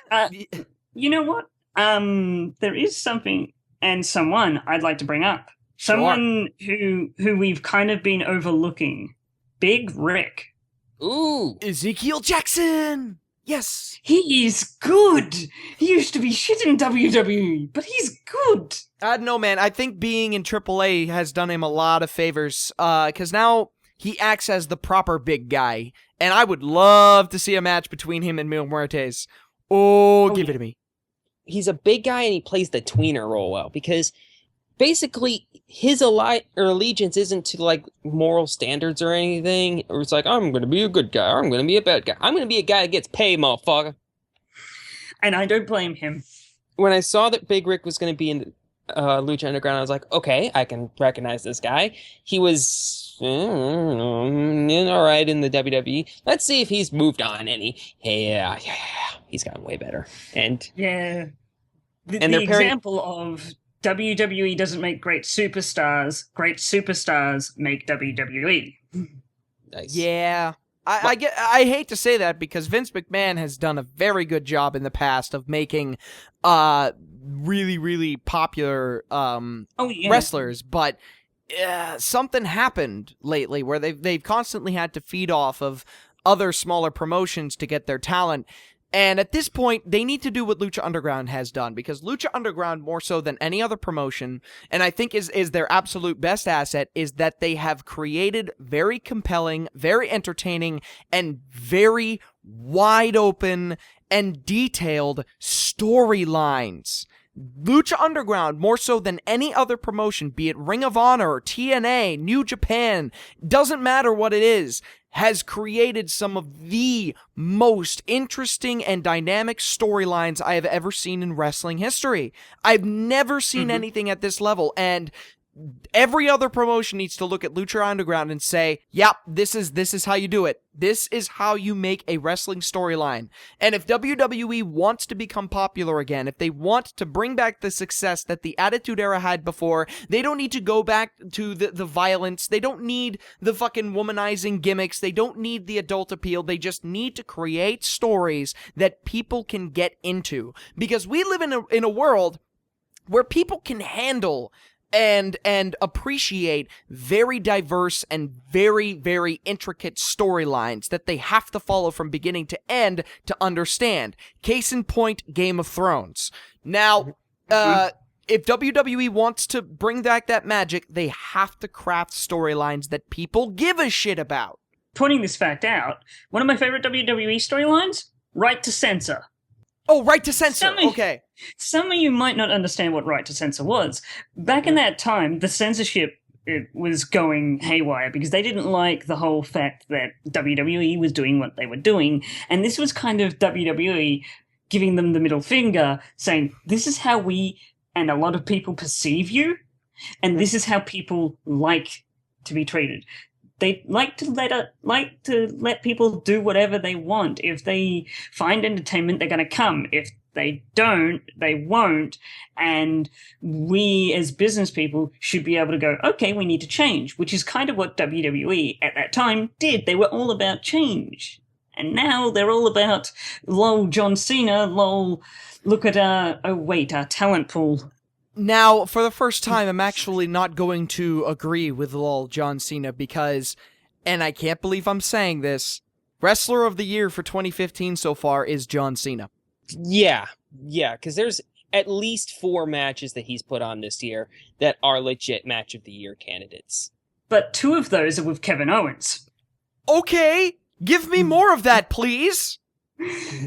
S3: you know what? There is something and someone I'd like to bring up.
S1: Sure.
S3: Someone who we've kind of been overlooking. Big Rick.
S2: Ooh!
S1: Ezekiel Jackson! Yes!
S3: He's good! He used to be shit in WWE, but he's good!
S1: I don't know, man. I think being in AAA has done him a lot of favors, because now he acts as the proper big guy, and I would love to see a match between him and Mil Muertes. Oh, give it to me.
S2: He's a big guy, and he plays the tweener role well, because basically his allegiance isn't to like moral standards or anything. Or it's like, I'm going to be a good guy, or I'm going to be a bad guy. I'm going to be a guy that gets paid, motherfucker.
S3: And I don't blame him.
S2: When I saw that Big Rick was going to be in Lucha Underground, I was like, okay, I can recognize this guy. He was all right in the WWE. Let's see if he's moved on any. Yeah, he's gotten way better. And
S3: yeah, the
S2: pairing...
S3: example of WWE doesn't make great superstars make WWE.
S2: Nice.
S1: Yeah. I hate to say that because Vince McMahon has done a very good job in the past of making really, really popular wrestlers, but something happened lately where they've constantly had to feed off of other smaller promotions to get their talent. And at this point, they need to do what Lucha Underground has done, because Lucha Underground, more so than any other promotion, and I think is their absolute best asset, is that they have created very compelling, very entertaining, and very wide open and detailed storylines Lucha Underground, more so than any other promotion, be it Ring of Honor, TNA, New Japan, doesn't matter what it is, has created some of the most interesting and dynamic storylines I have ever seen in wrestling history. I've never seen anything at this level, and every other promotion needs to look at Lucha Underground and say, yep, this is how you do it. This is how you make a wrestling storyline. And if WWE wants to become popular again, if they want to bring back the success that the Attitude Era had before, they don't need to go back to the violence. They don't need the fucking womanizing gimmicks. They don't need the adult appeal. They just need to create stories that people can get into. Because we live in a world where people can handle and appreciate very diverse and very, very intricate storylines that they have to follow from beginning to end to understand. Case in point, Game of Thrones. Now, if WWE wants to bring back that magic, they have to craft storylines that people give a shit about.
S3: Pointing this fact out, one of my favorite WWE storylines, Right to Censor.
S1: Oh, Right to Censor, okay.
S3: Some of you might not understand what Right to Censor was. Back in that time, the censorship was going haywire because they didn't like the whole fact that WWE was doing what they were doing. And this was kind of WWE giving them the middle finger, saying, this is how we and a lot of people perceive you, and this is how people like to be treated. They like to let people do whatever they want. If they find entertainment, they're going to come. If they don't, they won't. And we as business people should be able to go, okay, we need to change, which is kind of what WWE at that time did. They were all about change. And now they're all about, lol, John Cena, lol, look at our talent pool.
S1: Now, for the first time, I'm actually not going to agree with lol John Cena because, and I can't believe I'm saying this, Wrestler of the Year for 2015 so far is John Cena.
S2: Yeah, because there's at least 4 matches that he's put on this year that are legit Match of the Year candidates.
S3: But 2 of those are with Kevin Owens.
S1: Okay, give me more of that, please.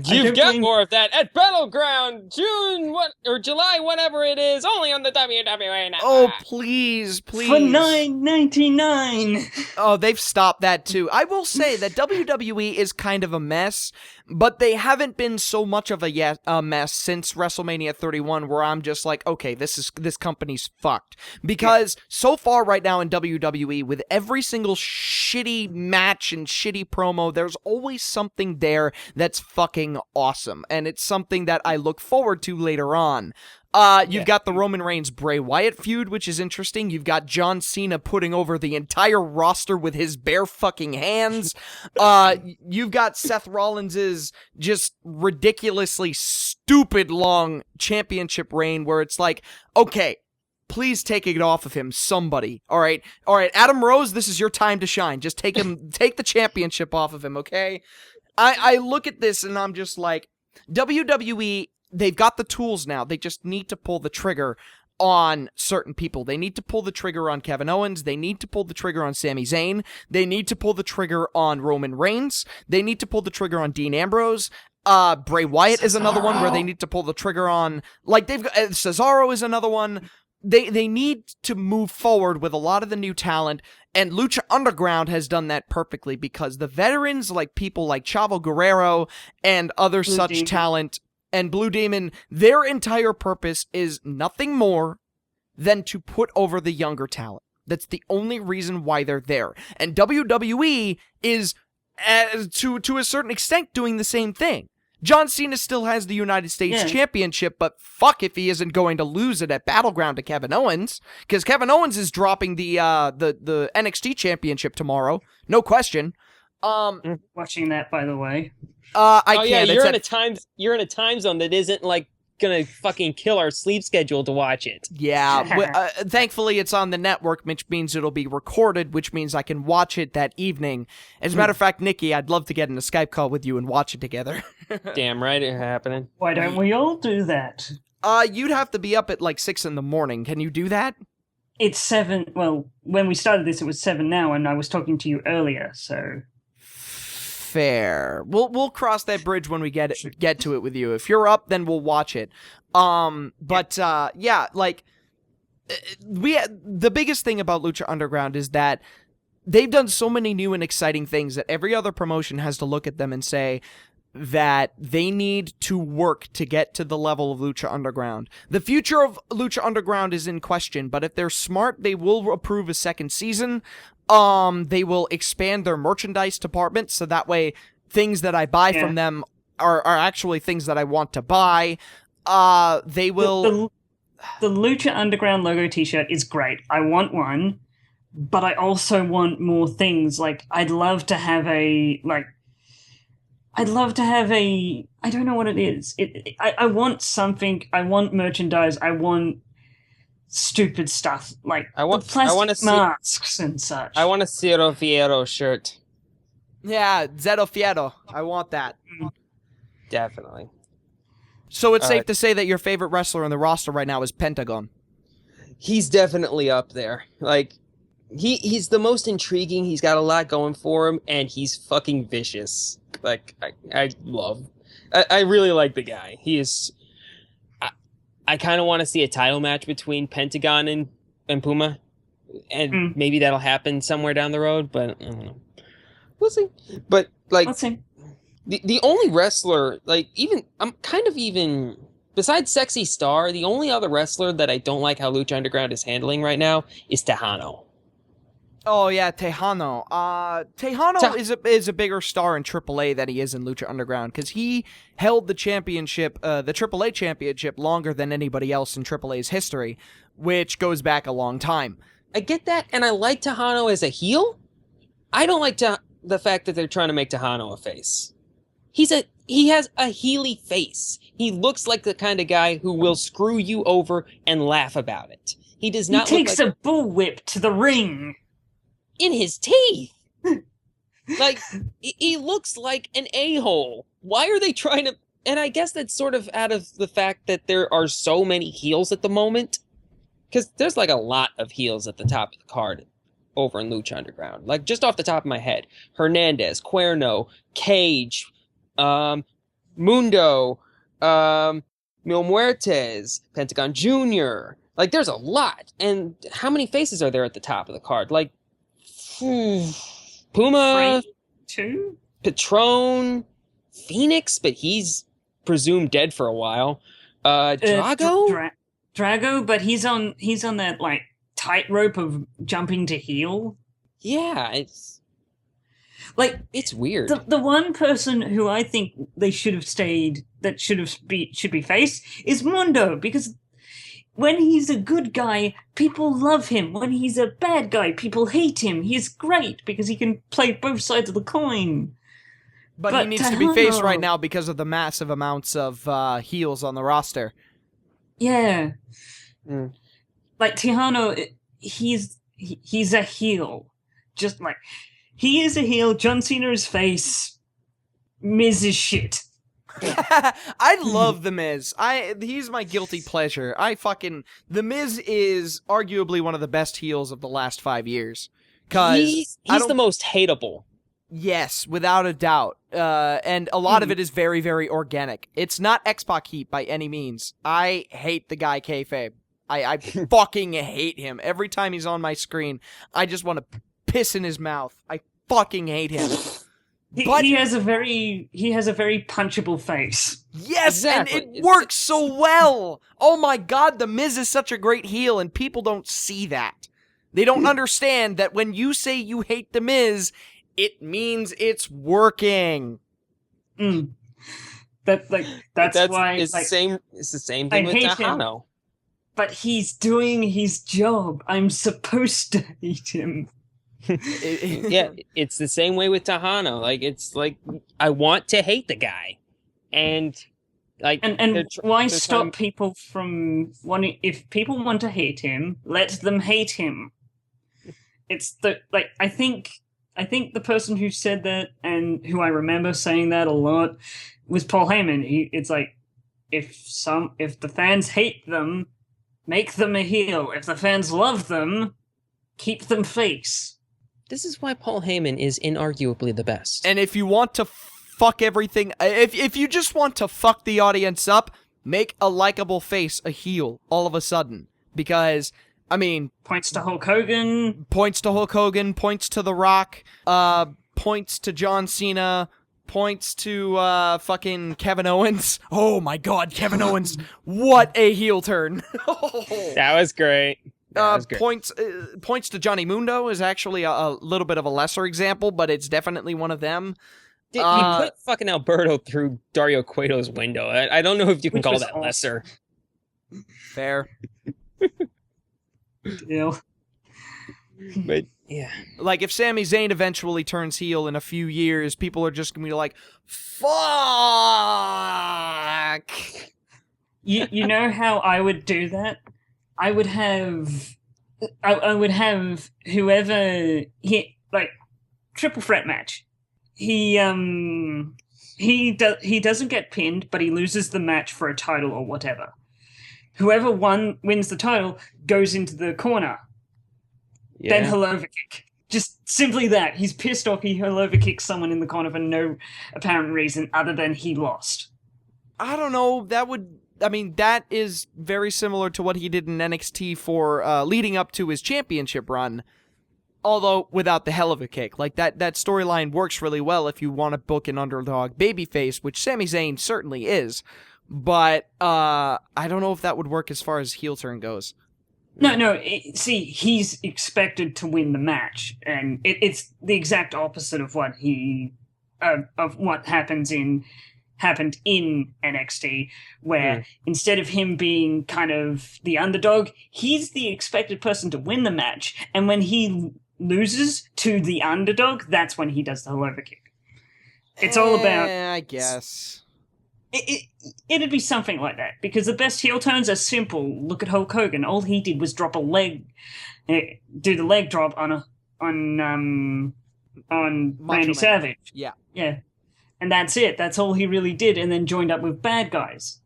S2: You've got more of that at Battleground, July, whatever it is, only on the WWE Network.
S1: Oh, please.
S3: For $9.99.
S1: Oh, they've stopped that too. I will say that WWE is kind of a mess, but they haven't been so much of a mess since WrestleMania 31, where I'm just like, okay, this company's fucked. Because so far right now in WWE, with every single shitty match and shitty promo, there's always something there that's fucking awesome, and it's something that I look forward to later on. You've got the Roman Reigns Bray Wyatt feud, which is interesting. You've got John Cena putting over the entire roster with his bare fucking hands. You've got Seth Rollins's just ridiculously stupid long championship reign where it's like, okay, please take it off of him, somebody. All right, Adam Rose, this is your time to shine. Just take the championship off of him, okay? I look at this and I'm just like, WWE, they've got the tools now. They just need to pull the trigger on certain people. They need to pull the trigger on Kevin Owens. They need to pull the trigger on Sami Zayn. They need to pull the trigger on Roman Reigns. They need to pull the trigger on Dean Ambrose. Bray Wyatt is another one where they need to pull the trigger on. Like, they've got Cesaro is another one. They need to move forward with a lot of the new talent, and Lucha Underground has done that perfectly because the veterans, like people like Chavo Guerrero and other
S3: Blue
S1: such
S3: Demon.
S1: talent, and Blue Demon, their entire purpose is nothing more than to put over the younger talent. That's the only reason why they're there. And WWE is, to a certain extent, doing the same thing. John Cena still has the United States Championship, but fuck if he isn't going to lose it at Battleground to Kevin Owens, because Kevin Owens is dropping the NXT Championship tomorrow, no question.
S3: Watching that, by the way.
S1: I can't.
S2: You're in a time zone that isn't like gonna fucking kill our sleep schedule to watch it.
S1: Yeah, thankfully it's on the network, which means it'll be recorded, which means I can watch it that evening. As a matter of fact, Nikki, I'd love to get in a Skype call with you and watch it together.
S2: Damn right it's happening.
S3: Why don't we all do that?
S1: You'd have to be up at like 6 a.m. Can you do that?
S3: It's 7. Well, when we started this, it was 7 now, and I was talking to you earlier, so.
S1: fair. We'll cross that bridge when we get to it with you. If you're up, then we'll watch it. Yeah, like the biggest thing about Lucha Underground is that they've done so many new and exciting things that every other promotion has to look at them and say that they need to work to get to the level of Lucha Underground. The future of Lucha Underground is in question, but if they're smart, they will approve a second season. They will expand their merchandise department, so that way things that I buy from them are actually things that I want to buy. They will...
S3: The Lucha Underground logo t-shirt is great. I want one, but I also want more things. Like, I'd love to have a... I don't know what it is. I want something. I want merchandise. I want stupid stuff like plastic masks and such.
S2: I want a Cero Fiero shirt.
S1: Yeah, Zero Fiero. I want that.
S2: Definitely.
S1: So it's safe to say that your favorite wrestler on the roster right now is Pentagon.
S2: He's definitely up there. Like, he's the most intriguing. He's got a lot going for him, and he's fucking vicious. Like, I really like the guy. He is... I kind of want to see a title match between Pentagon and Puma, and maybe that'll happen somewhere down the road, but I don't know. We'll see. But, like...
S3: Let's see.
S2: The only wrestler, like, besides Sexy Star, the only other wrestler that I don't like how Lucha Underground is handling right now is Tejano.
S1: Oh, yeah, Tejano. Tejano is a bigger star in AAA than he is in Lucha Underground, because he held the championship, the AAA championship, longer than anybody else in AAA's history, which goes back a long time.
S2: I get that, and I like Tejano as a heel. I don't like the fact that they're trying to make Tejano a face. He has a heely face. He looks like the kind of guy who will screw you over and laugh about it. He does not.
S3: He takes a bullwhip to the ring.
S2: In his teeth. Like, he looks like an a-hole. Why are they trying to... And I guess that's sort of out of the fact that there are so many heels at the moment. Because there's, like, a lot of heels at the top of the card over in Lucha Underground. Like, just off the top of my head. Hernandez, Cuerno, Cage, Mundo, Mil Muertes, Pentagon Jr. Like, there's a lot. And how many faces are there at the top of the card? Like, Puma,
S3: two,
S2: Patron, Phoenix, but he's presumed dead for a while. Drago,
S3: Drago, but he's on that like tightrope of jumping to heel.
S2: Yeah, it's weird.
S3: The one person who I think they should have stayed, that should be faced, is Mundo, because when he's a good guy, people love him. When he's a bad guy, people hate him. He's great because he can play both sides of the coin.
S1: But he needs to be faced right now because of the massive amounts of heels on the roster.
S3: Yeah. Like, Tejano, he's a heel. Just like, he is a heel, John Cena's face, Miz is shit.
S1: I love The Miz. He's my guilty pleasure. The Miz is arguably one of the best heels of the last 5 years.
S2: He's the most hateable.
S1: Yes, without a doubt. And a lot of it is very, very organic. It's not X-Pac heat by any means. I hate the guy Kayfabe. I fucking hate him. Every time he's on my screen, I just want to piss in his mouth. I fucking hate him.
S3: He has a very punchable face.
S1: Yes, exactly. And it works so well. Oh my god, The Miz is such a great heel, and people don't see that. They don't understand that when you say you hate The Miz, it means it's working.
S3: That's why
S2: it's the same. It's the same thing with Tejano.
S3: But he's doing his job. I'm supposed to hate him.
S2: Yeah, it's the same way with Tejano. Like, it's like, I want to hate the guy, and like,
S3: and why stop people from wanting? If people want to hate him, let them hate him. It's I think the person who said that, and who I remember saying that a lot, was Paul Heyman. It's like, if the fans hate them, make them a heel. If the fans love them, keep them face.
S2: This is why Paul Heyman is inarguably the best.
S1: And if you want to fuck everything, if you just want to fuck the audience up, make a likable face a heel all of a sudden. Because, I mean...
S3: Points to Hulk Hogan.
S1: Points to The Rock, points to John Cena, points to fucking Kevin Owens. Oh my god, Kevin Owens. What a heel turn.
S2: That was great.
S1: Points to Johnny Mundo is actually a little bit of a lesser example, but it's definitely one of them.
S2: He put fucking Alberto through Dario Cueto's window. I don't know if you can call that awesome. Lesser.
S1: Fair.
S3: Yeah.
S2: But yeah.
S1: Like, if Sami Zayn eventually turns heel in a few years, people are just gonna be like, fuck!
S3: You know how I would do that? I would have whoever like triple threat match. He doesn't get pinned, but he loses the match for a title or whatever. Whoever wins the title goes into the corner. Yeah. Then he'll overkick. Just simply that. He's pissed off. He'll overkick someone in the corner for no apparent reason other than he lost.
S1: I don't know. That is very similar to what he did in NXT for leading up to his championship run. Although without the hell of a kick. Like, that storyline works really well if you want to book an underdog babyface, which Sami Zayn certainly is. But I don't know if that would work as far as heel turn goes.
S3: No. See, he's expected to win the match, and it's the exact opposite of what happened in NXT, where instead of him being kind of the underdog, he's the expected person to win the match, and when he loses to the underdog, that's when he does the whole overkick. It's all about...
S1: I guess...
S3: It'd be something like that, because the best heel turns are simple. Look at Hulk Hogan. All he did was drop a leg, do the leg drop on Randy Savage.
S1: Yeah.
S3: And that's it. That's all he really did, and then joined up with bad guys.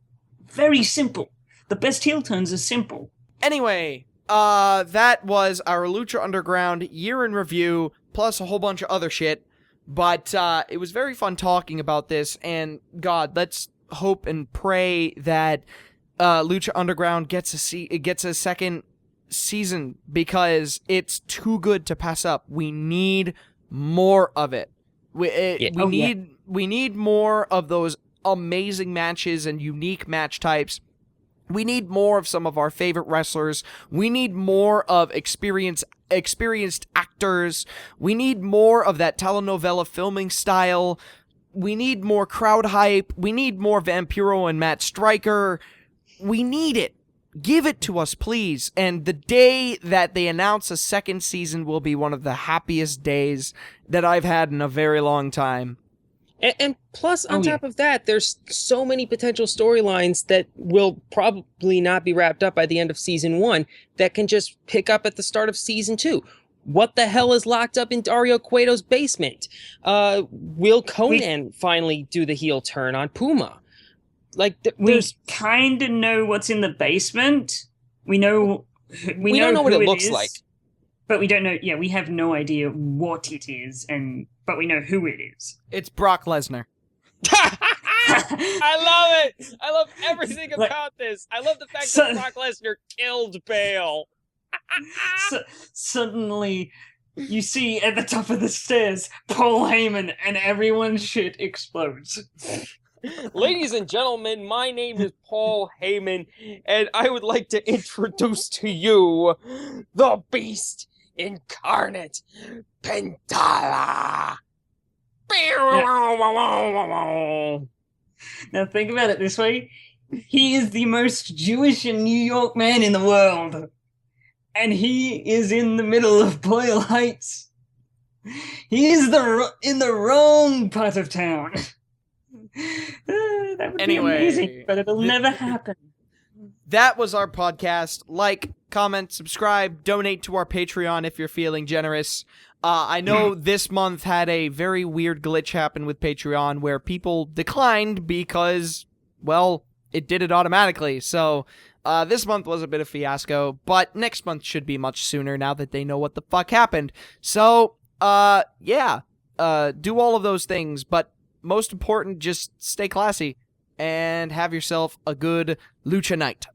S3: Very simple. The best heel turns are simple.
S1: Anyway, that was our Lucha Underground year in review, plus a whole bunch of other shit. But it was very fun talking about this, and God, let's hope and pray that Lucha Underground gets a second season, because it's too good to pass up. We need more of it. We need more of those amazing matches and unique match types. We need more of some of our favorite wrestlers. We need more of experienced actors. We need more of that telenovela filming style. We need more crowd hype. We need more Vampiro and Matt Stryker. We need it. Give it to us, please. And the day that they announce a second season will be one of the happiest days that I've had in a very long time.
S2: And plus, on top of that, there's so many potential storylines that will probably not be wrapped up by the end of season 1 that can just pick up at the start of season 2. What the hell is locked up in Dario Cueto's basement? Will Conan finally do the heel turn on Puma? Like,
S3: we kind of know what's in the basement. We don't know what it looks like. But we don't know. Yeah, we have no idea what it is, but we know who it is.
S1: It's Brock Lesnar.
S2: I love it. I love everything about this. I love the fact that Brock Lesnar killed Bale.
S3: Suddenly, you see at the top of the stairs Paul Heyman, and everyone's shit explodes.
S2: Ladies and gentlemen, my name is Paul Heyman, and I would like to introduce to you the Beast Incarnate, Pentala.
S3: Now think about it this way. He is the most Jewish and New York man in the world. And he is in the middle of Boyle Heights. He is in the wrong part of town. That would be amazing, but it'll never happen.
S1: That was our podcast. Like, comment, subscribe, donate to our Patreon if you're feeling generous. I know this month had a very weird glitch happen with Patreon where people declined because, well, it did it automatically. So this month was a bit of a fiasco, but next month should be much sooner now that they know what the fuck happened. So Yeah. Do all of those things, but most important, just stay classy and have yourself a good lucha night.